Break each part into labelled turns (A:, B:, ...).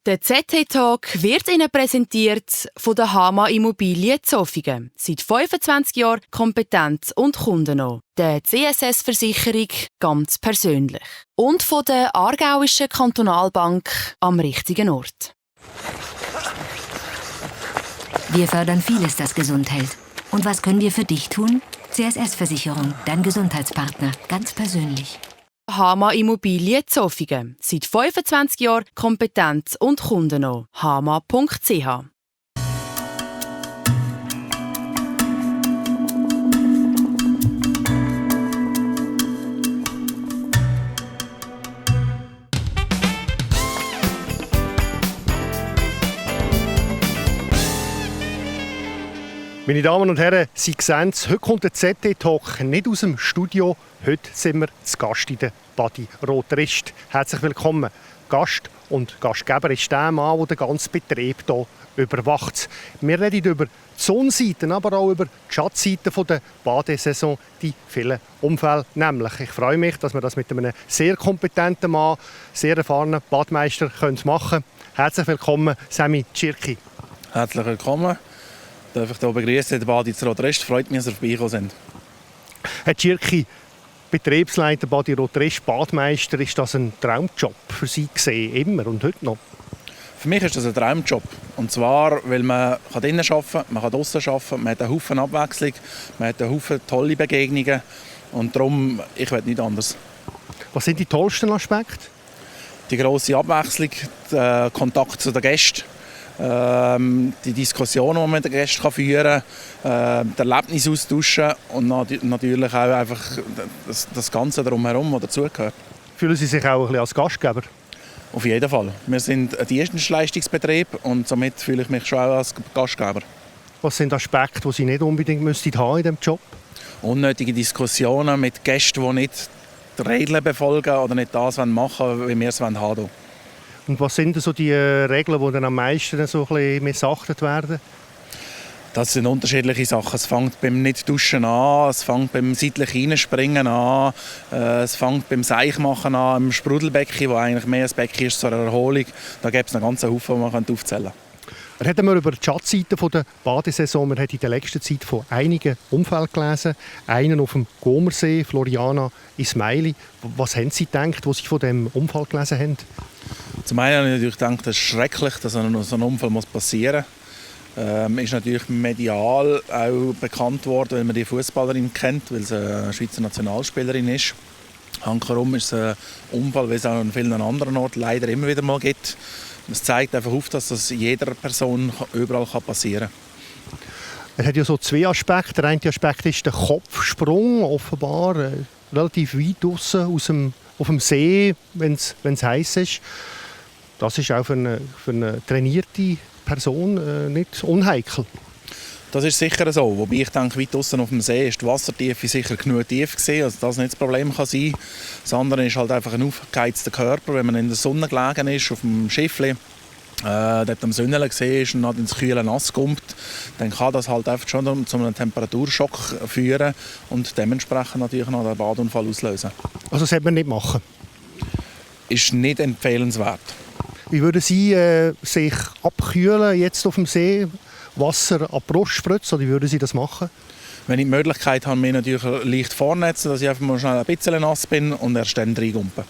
A: Der ZT-Talk wird Ihnen präsentiert von der Hama Immobilien Zofingen. Seit 25 Jahren Kompetenz und Kundennah. Der CSS-Versicherung ganz persönlich. Und von der Aargauischen Kantonalbank am richtigen Ort.
B: Wir fördern vieles, das gesund hält. Und was können wir für dich tun? CSS-Versicherung, dein Gesundheitspartner, ganz persönlich.
A: Hama Immobilien Zofingen. Seit 25 Jahren Kompetenz und Kundennah. hama.ch.
C: Meine Damen und Herren, Sie sehen es, heute kommt der ZT-Talk nicht aus dem Studio. Heute sind wir zu Gast in der Badi Rotrist. Herzlich willkommen. Gast und Gastgeber ist der Mann, der den ganzen Betrieb hier überwacht. Wir reden über die Sonnenseiten, aber auch über die Schattenseiten der Badesaison, die vielen Unfälle. Nämlich, ich freue mich, dass wir das mit einem sehr kompetenten Mann, sehr erfahrenen Badmeister machen können. Herzlich willkommen, Sami Tschirki.
D: Herzlich willkommen. Darf ich hier begrüßen in der Badi Rotrist. Freut mich, dass Sie vorbeigekommen sind.
C: Herr Tschirki, Betriebsleiter Badi Rotrist, Badmeister, ist das ein Traumjob für Sie gesehen, immer und heute noch?
D: Für mich ist das ein Traumjob. Und zwar, weil man drinnen arbeiten kann, man kann draussen arbeiten, man hat einen Haufen Abwechslung, man hat einen Haufen tolle Begegnungen. Und darum, ich will nichts anderes.
C: Was sind die tollsten Aspekte?
D: Die grosse Abwechslung, der Kontakt zu den Gästen. Die Diskussion, die man mit den Gästen führen kann, das Erlebnis austauschen und natürlich auch einfach das Ganze drumherum, das dazugehört.
C: Fühlen Sie sich auch ein bisschen als Gastgeber?
D: Auf jeden Fall. Wir sind ein Dienstleistungsbetrieb und somit fühle ich mich schon auch als Gastgeber.
C: Was sind Aspekte, die Sie nicht unbedingt haben in diesem Job?
D: Unnötige Diskussionen mit Gästen, die nicht die Regeln befolgen oder nicht das machen wollen, wie wir es haben wollen.
C: Und was sind so die Regeln, die dann am meisten so ein bisschen missachtet werden?
D: Das sind unterschiedliche Sachen. Es fängt beim Nicht-Duschen an, es fängt beim seitlich Reinspringen an, es fängt beim Seichmachen an, im Sprudelbecken, wo eigentlich mehr ein Becken ist zur Erholung. Da gibt es einen ganzen Haufen, den man aufzählen kann.
C: Reden wir über die Schattenseiten der Badesaison. Wir haben in der letzten Zeit von einigen Unfällen gelesen. Einen auf dem Gomersee, Floriana Ismaili. Was haben Sie gedacht, als Sie von diesem Unfall gelesen haben?
D: Zum einen habe ich natürlich gedacht, es ist schrecklich, dass so ein Unfall passieren muss. Ist natürlich medial auch bekannt worden, weil man die Fußballerin kennt, weil sie eine Schweizer Nationalspielerin ist. Hankerum ist es ein Unfall, wie es auch an vielen anderen Orten leider immer wieder mal gibt. Es zeigt einfach auf, dass das jeder Person überall passieren kann.
C: Er hat ja so zwei Aspekte. Der eine Aspekt ist der Kopfsprung, offenbar relativ weit draussen auf dem See, wenn es heiß ist. Das ist auch für eine trainierte Person nicht unheikel.
D: Das ist sicher so. Wobei ich denke, weit draussen auf dem See ist die Wassertiefe sicher genug tief gewesen, also das nicht das Problem kann sein. Das andere ist halt einfach ein aufgeheizter Körper, wenn man in der Sonne gelegen ist, auf dem Schiffli, dort am Sonnenlicht gesehen ist und dann ins kühle Nass kommt, dann kann das halt einfach schon zu einem Temperaturschock führen und dementsprechend natürlich noch einen Badunfall auslösen. Also das
C: sollte man nicht machen?
D: Ist nicht empfehlenswert.
C: Wie würden Sie sich abkühlen jetzt auf dem See? Wasser an die Brust spritzen, oder wie würden Sie das machen?
D: Wenn ich die Möglichkeit habe, mich natürlich leicht vornetzen, dass ich einfach mal schnell ein bisschen nass bin und erst dann reingumpen.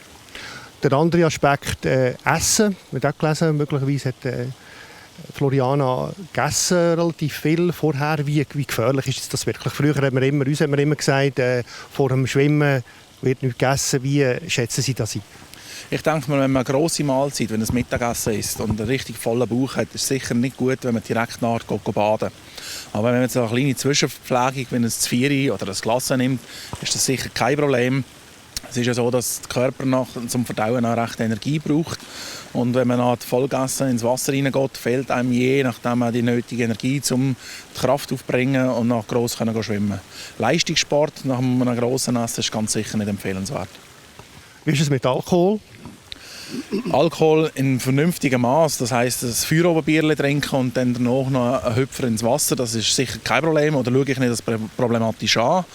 C: Der andere Aspekt, Essen. Wir haben auch gelesen, möglicherweise hat Floriana gegessen relativ viel vorher. Wie gefährlich ist das wirklich? Früher haben wir uns immer gesagt, vor dem Schwimmen wird nichts gegessen. Wie schätzen Sie das ein?
D: Ich denke mal, wenn man eine grosse Mahlzeit, wenn es Mittagessen ist und einen richtig vollen Bauch hat, ist es sicher nicht gut, wenn man direkt nachher baden. Aber wenn man jetzt eine kleine Zwischenverpflegung, wenn es Zvieri oder ein Glas nimmt, ist das sicher kein Problem. Es ist ja so, dass der Körper zum Verdauen auch recht Energie braucht. Und wenn man nach Vollgessen ins Wasser reingeht, fehlt einem je nachdem auch die nötige Energie, um die Kraft aufzubringen und nach gross schwimmen. Leistungssport nach einem grossen Essen ist ganz sicher nicht empfehlenswert.
C: Wie ist es mit Alkohol?
D: Alkohol in vernünftigem Maß, das heisst, ein Feuerobenbierchen trinken und dann danach noch einen Hüpfer ins Wasser, das ist sicher kein Problem, oder schaue ich nicht das problematisch an.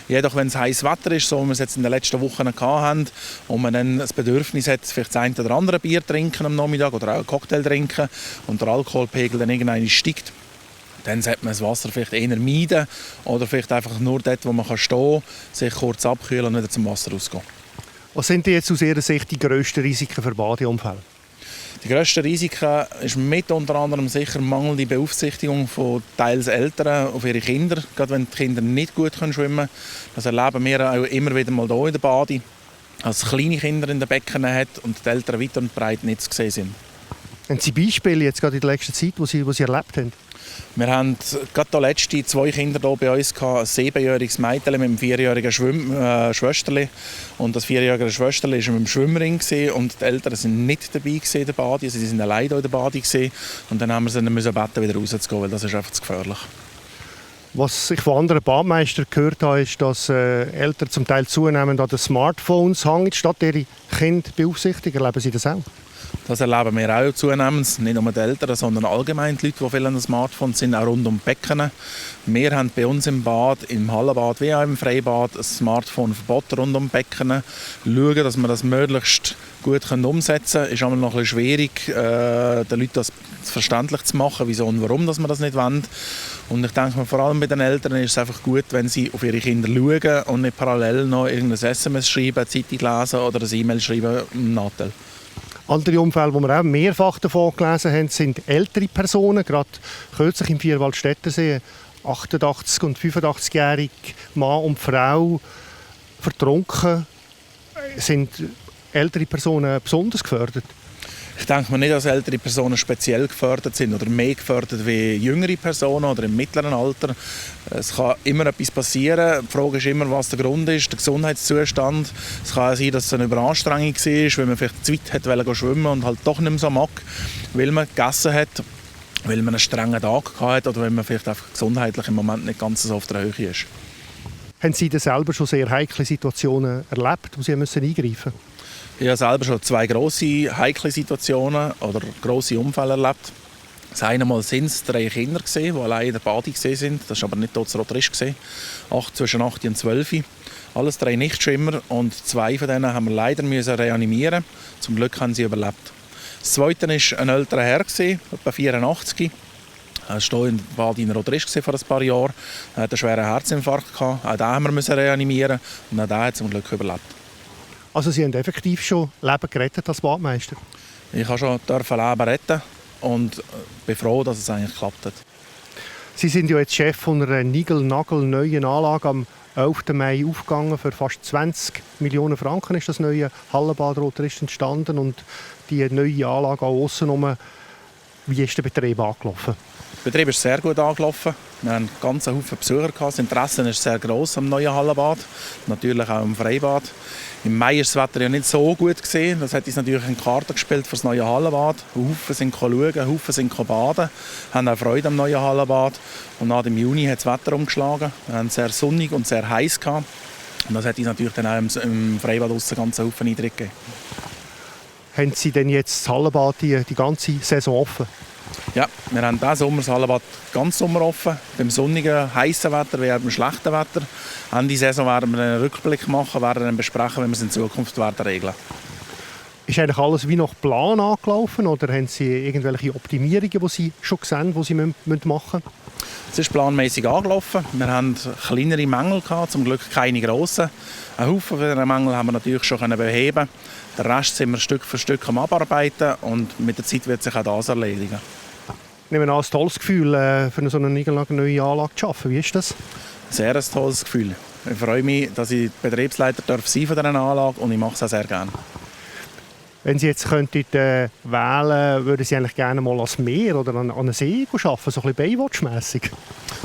D: Jedoch, wenn es heißes Wetter ist, so wie wir es jetzt in den letzten Wochen hatten, und man dann das Bedürfnis hat, vielleicht das eine oder andere Bier trinken am Nachmittag oder auch einen Cocktail trinken und der Alkoholpegel dann irgendwann steigt, dann sollte man das Wasser vielleicht eher meiden oder vielleicht einfach nur dort, wo man stehen kann, sich kurz abkühlen und wieder zum Wasser rausgehen.
C: Was sind denn jetzt aus Ihrer Sicht die grössten Risiken für Badeunfälle?
D: Die grössten Risiken ist mit unter anderem sicher mangelnde Beaufsichtigung von teils Eltern auf ihre Kinder, gerade wenn die Kinder nicht gut schwimmen können. Das erleben wir auch immer wieder mal hier in der Bade, als kleine Kinder in den Becken hat und die Eltern weit und breit nicht zu sehen sind.
C: Haben Sie Beispiele jetzt gerade in der letzten Zeit, die Sie erlebt haben?
D: Wir haben gerade die letzten 2 Kinder hier bei uns gehabt, ein 7-jähriges Mädchen mit einem 4-jährigen Schwesterli. Und das 4-jährige Schwesterli war mit dem Schwimmring und die Eltern waren nicht dabei in der Bade, also sie waren alleine in der Bade. Und dann haben wir sie bitten, wieder rauszugehen, weil das ist einfach zu gefährlich.
C: Was ich von anderen Badmeistern gehört habe, ist, dass Eltern zum Teil zunehmend an den Smartphones hängen, statt ihre Kinder beaufsichtigen. Erleben Sie das auch?
D: Das erleben wir auch zunehmend, nicht nur die Eltern, sondern allgemein die Leute, die viel an den Smartphones sind, auch rund um die Becken. Wir haben bei uns im Bad, im Hallenbad wie auch im Freibad, ein Smartphone-Verbot rund um die Becken. Schauen, dass wir das möglichst gut umsetzen können. Es ist aber noch ein bisschen schwierig, den Leuten das verständlich zu machen, wieso und warum dass wir das nicht wollen. Und ich denke, vor allem bei den Eltern ist es einfach gut, wenn sie auf ihre Kinder schauen und nicht parallel noch irgendein SMS schreiben, eine Zeitung lesen oder eine E-Mail schreiben im Nachteil.
C: Andere Unfälle, die wir auch mehrfach davon gelesen haben, sind ältere Personen. Gerade kürzlich im Vierwaldstättersee 88- und 85-jährige Mann und Frau vertrunken. Sind ältere Personen besonders gefördert?
D: Ich denke mir nicht, dass ältere Personen speziell gefördert sind oder mehr gefördert wie jüngere Personen oder im mittleren Alter. Es kann immer etwas passieren. Die Frage ist immer, was der Grund ist, der Gesundheitszustand. Es kann auch sein, dass es eine Überanstrengung war, weil man vielleicht zu weit wollte schwimmen und halt doch nicht mehr so mag, weil man gegessen hat, weil man einen strengen Tag hatte oder weil man vielleicht einfach gesundheitlich im Moment nicht ganz so auf der Höhe ist.
C: Haben Sie denn selber schon sehr heikle Situationen erlebt, wo Sie eingreifen mussten?
D: Ich habe selber schon 2 grosse, heikle Situationen oder grosse Unfälle erlebt. Das eine Mal waren es 3 Kinder, die allein in der Bade waren. Das war aber nicht Todsrotrisch. Zwischen 8 und 12. Alles 3 Nichtschwimmer und 2 von denen haben wir leider reanimieren. Zum Glück haben sie überlebt. Das zweite war ein älterer Herr, etwa 84. Er war hier in der Bade in Rotrisch vor ein paar Jahren. Er hatte einen schweren Herzinfarkt. Auch den haben wir reanimieren und auch den hat zum Glück überlebt.
C: Also Sie haben effektiv schon Leben gerettet als Badmeister?
D: Ich durfte schon Leben retten und bin froh, dass es eigentlich geklappt hat.
C: Sie sind ja jetzt Chef von einer neuen Anlage am 11. Mai aufgegangen. Für fast 20 Millionen Franken ist das neue Hallenbad Rotrisch entstanden. Und die neue Anlage auch aussen. Wie ist der Betrieb angelaufen?
D: Der Betrieb ist sehr gut angelaufen. Wir hatten einen ganzen Haufen Besucher. Das Interesse ist sehr gross am neuen Hallenbad, natürlich auch im Freibad. Im Mai war das Wetter ja nicht so gut. Das hat uns natürlich in die Karte gespielt für das neue Hallenbad. Haufen sind schauen, Haufen sind baden, haben auch Freude am neuen Hallenbad. Und nach dem Juni hat das Wetter umgeschlagen. Wir hatten sehr sonnig und sehr heiß gehabt. Und das hat uns natürlich dann auch im Freibad einen ganzen Haufen Eindruck gegeben.
C: Haben Sie denn jetzt das Hallenbad die ganze Saison offen?
D: Ja, wir haben diesen Sommer das Hallenbad ganz Sommer offen. Beim sonnigen, heißen Wetter wie auch beim schlechten Wetter. Ende Saison werden wir einen Rückblick machen, werden dann besprechen, wie wir es in Zukunft werden regeln.
C: Ist eigentlich alles wie nach Plan angelaufen oder haben Sie irgendwelche Optimierungen, die Sie schon sehen, die Sie machen müssen?
D: Es ist planmäßig angelaufen. Wir hatten kleinere Mängel, zum Glück keine grossen. Einen Haufen dieser Mängel haben wir natürlich schon beheben. Den Rest sind wir Stück für Stück am Abarbeiten und mit der Zeit wird sich auch das erledigen.
C: Ich nehme an, ein tolles Gefühl, für so eine neue Anlage zu arbeiten. Wie ist das?
D: Sehr ein tolles Gefühl. Ich freue mich, dass ich Betriebsleiter sein darf von dieser Anlage und ich mache es auch sehr gerne.
C: Wenn Sie jetzt könnten, wählen, würden Sie eigentlich gerne mal ans Meer oder an einen See arbeiten, so ein bisschen Baywatch-mässig?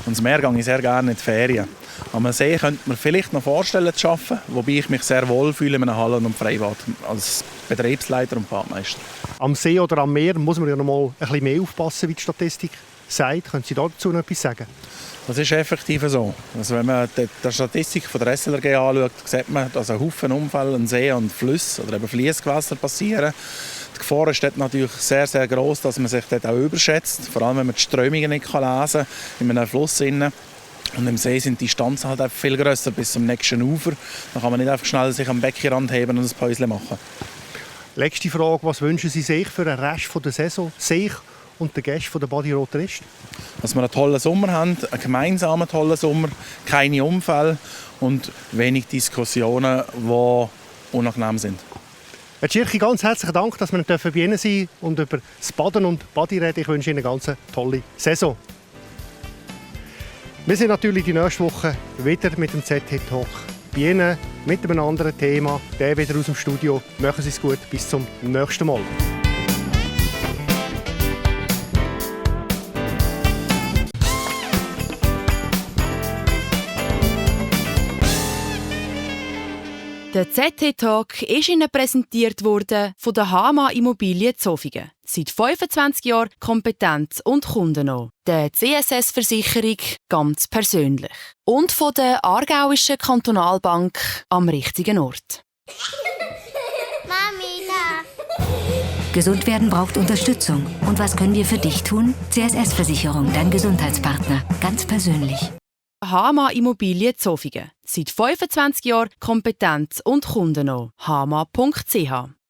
D: Und das Meer gehe ich sehr gerne in die Ferien. Am See könnte man vielleicht noch vorstellen zu arbeiten, wobei ich mich sehr wohl fühle in einem Hallen- und Freibad als Betriebsleiter und Badmeister.
C: Am See oder am Meer muss man ja noch mal ein bisschen mehr aufpassen, wie die Statistik sagt. Können Sie dazu noch etwas sagen?
D: Das ist effektiv so. Also wenn man die Statistik von der SLRG anschaut, sieht man, dass ein Haufen Unfälle an See und Flüsse oder eben Fliessgewässer passieren. Die Gefahr ist dort natürlich sehr, sehr gross, dass man sich dort auch überschätzt. Vor allem, wenn man die Strömungen nicht lesen kann in einem Fluss. Und im See sind die Distanzen halt einfach viel grösser bis zum nächsten Ufer. Da kann man nicht einfach schnell sich am Beckenrand heben und ein Päuschen machen.
C: Letzte Frage, was wünschen Sie sich für den Rest der Saison, sich und den Gästen der Badi Roter Rist?
D: Dass wir einen tollen Sommer haben, einen gemeinsamen tollen Sommer, keine Unfälle und wenig Diskussionen, die unangenehm sind.
C: Herr Tschirchi, ganz herzlichen Dank, dass wir bei Ihnen sein und über das Baden und Badi reden. Ich wünsche Ihnen eine ganz tolle Saison. Wir sind natürlich die nächste Woche wieder mit dem ZT-Talk bei Ihnen mit einem anderen Thema. Der wieder aus dem Studio. Machen Sie es gut. Bis zum nächsten Mal.
A: Der ZT-Talk ist Ihnen präsentiert worden von der HAMA Immobilien Zofingen. Seit 25 Jahren Kompetenz und Kundennah. Der CSS-Versicherung ganz persönlich. Und von der Aargauischen Kantonalbank am richtigen Ort.
E: Mami, da.
B: Gesund werden braucht Unterstützung. Und was können wir für dich tun? CSS-Versicherung, dein Gesundheitspartner. Ganz persönlich.
A: HAMA Immobilien Zofingen. Seit 25 Jahren Kompetenz und Kundennah. hama.ch